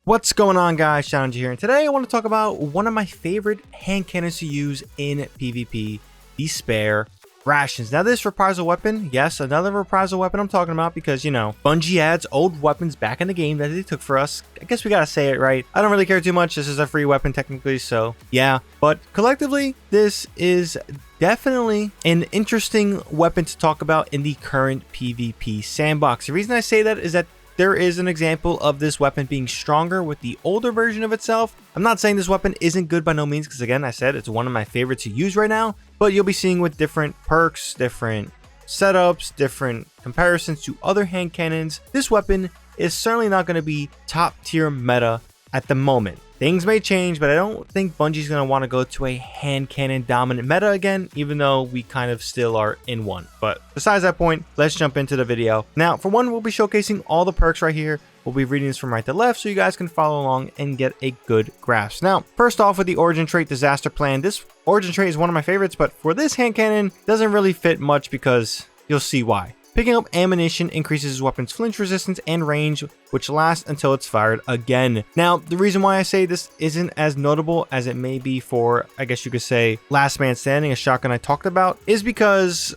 What's going on, guys? ShadowNinja here, and today I want to talk about one of my favorite hand cannons to use in PvP, the Spare Rations. Now, this reprisal weapon, yes, another reprisal weapon I'm talking about because, you know, Bungie adds old weapons back in the game that they took for us. I guess we gotta say it right. I don't really care too much. This is a free weapon technically, so yeah. But collectively, this is definitely an interesting weapon to talk about in the current PvP sandbox. The reason I say that is that there is an example of this weapon being stronger with the older version of itself. I'm not saying this weapon isn't good by no means, because again, I said it's one of my favorites to use right now, but you'll be seeing with different perks, different setups, different comparisons to other hand cannons. This weapon is certainly not going to be top tier meta at the moment. Things may change, but I don't think Bungie's going to want to go to a hand cannon dominant meta again, even though we kind of still are in one. But besides that point, let's jump into the video. Now, for one, we'll be showcasing all the perks right here. We'll be reading this from right to left so you guys can follow along and get a good grasp. Now, first off with the origin trait disaster plan, this origin trait is one of my favorites, but for this hand cannon, doesn't really fit much because you'll see why. Picking up ammunition increases his weapon's flinch resistance and range, which lasts until it's fired again. Now, the reason why I say this isn't as notable as it may be for, I guess you could say, Last Man Standing, a shotgun I talked about, is because,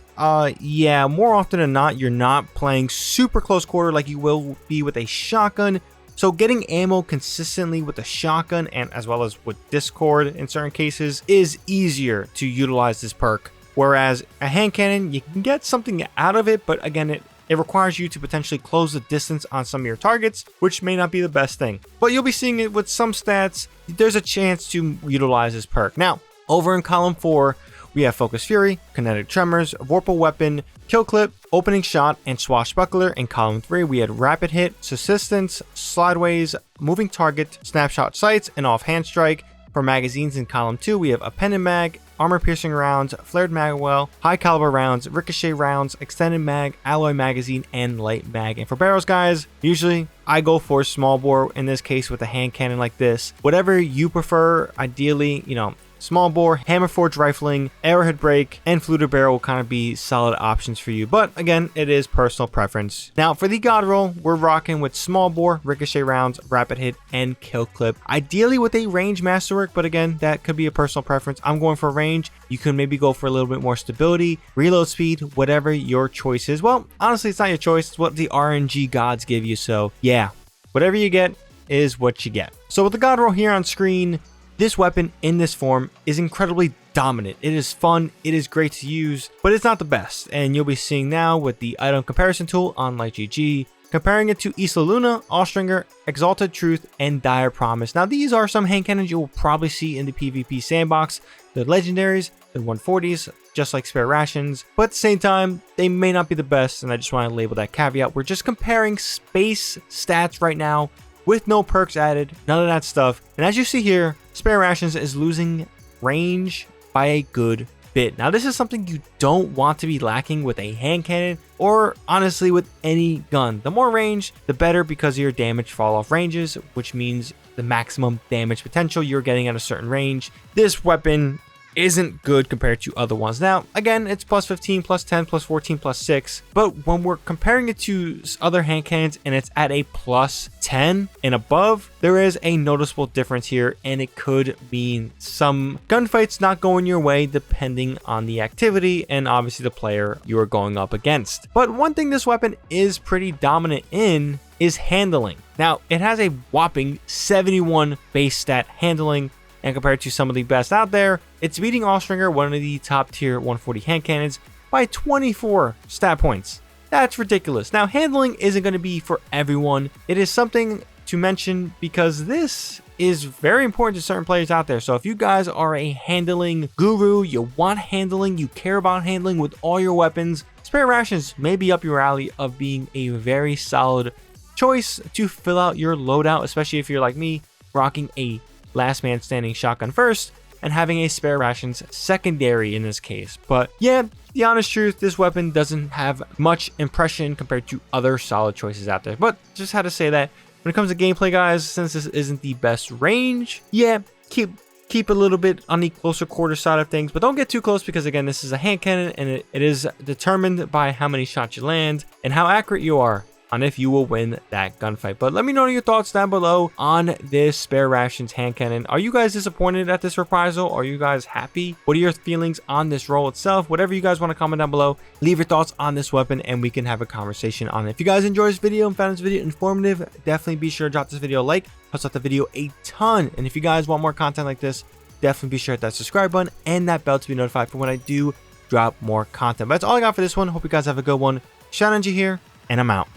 yeah, more often than not, you're not playing super close quarter like you will be with a shotgun. So getting ammo consistently with a shotgun, and as well as with Discord in certain cases, is easier to utilize this perk. Whereas a hand cannon, you can get something out of it, but again, it requires you to potentially close the distance on some of your targets, which may not be the best thing. But you'll be seeing it with some stats. There's a chance to utilize this perk. Now, over in column 4, we have Focus Fury, Kinetic Tremors, Vorpal Weapon, Kill Clip, Opening Shot, and Swashbuckler. In column 3, we had Rapid Hit, Subsistence, Slideways, Moving Target, Snapshot Sights, and Offhand Strike. For magazines in column 2, we have Appended Mag, Armor Piercing Rounds, Flared Magwell, High Caliber Rounds, Ricochet Rounds, Extended Mag, Alloy Magazine, and Light Mag. And for barrels, guys, usually I go for small bore, in this case with a hand cannon like this. Whatever you prefer, ideally, you know, small bore, hammer forged rifling, arrowhead break, and fluted barrel will kind of be solid options for you. But again, it is personal preference. Now for the god roll, we're rocking with small bore, ricochet rounds, rapid hit, and kill clip. Ideally with a range masterwork, but again, that could be a personal preference. I'm going for range. You can maybe go for a little bit more stability, reload speed, whatever your choice is. Well, honestly, it's not your choice. It's what the RNG gods give you. So yeah, whatever you get is what you get. So with the god roll here on screen, this weapon in this form is incredibly dominant. It is fun, it is great to use, but it's not the best. And you'll be seeing now with the item comparison tool on LightGG, comparing it to Isla Luna, Allstringer, Exalted Truth, and Dire Promise. Now these are some hand cannons you will probably see in the PvP sandbox. They're legendaries, they're 140s, just like Spare Rations, but at the same time, they may not be the best, and I just want to label that caveat. We're just comparing space stats right now, with no perks added, none of that stuff. And as you see here, Spare Rations is losing range by a good bit. Now this is something you don't want to be lacking with a hand cannon, or honestly with any gun. The more range, the better, because of your damage fall off ranges, which means the maximum damage potential you're getting at a certain range. This weapon isn't good compared to other ones. Now again, it's plus 15, plus 10, plus 14, plus 6, but when we're comparing it to other hand cannons and it's at a plus 10 and above, there is a noticeable difference here, and it could mean some gunfights not going your way depending on the activity and obviously the player you are going up against. But one thing this weapon is pretty dominant in is handling. Now it has a whopping 71 base stat handling, and compared to some of the best out there, it's beating Allstringer, one of the top tier 140 hand cannons, by 24 stat points. That's ridiculous. Now, handling isn't going to be for everyone. It is something to mention because this is very important to certain players out there. So if you guys are a handling guru, you want handling, you care about handling with all your weapons, Spare Rations may be up your alley of being a very solid choice to fill out your loadout, especially if you're like me, rocking a Last Man Standing shotgun first and having a Spare Rations secondary in this case. But yeah, the honest truth, this weapon doesn't have much impression compared to other solid choices out there. But just had to say that when it comes to gameplay, guys, since this isn't the best range, yeah, keep a little bit on the closer quarter side of things, but don't get too close, because again, this is a hand cannon and it is determined by how many shots you land and how accurate you are on if you will win that gunfight. But let me know your thoughts down below on this Spare Rations hand cannon. Are you guys disappointed at this reprisal? Are you guys happy? What are your feelings on this roll itself? Whatever you guys want to comment down below, leave your thoughts on this weapon and we can have a conversation on it. If you guys enjoyed this video and found this video informative, definitely be sure to drop this video a like. Helps out the video a ton. And if you guys want more content like this, definitely be sure to hit that subscribe button and that bell to be notified for when I do drop more content. But that's all I got for this one. Hope you guys have a good one. ShadowNinja here, and I'm out.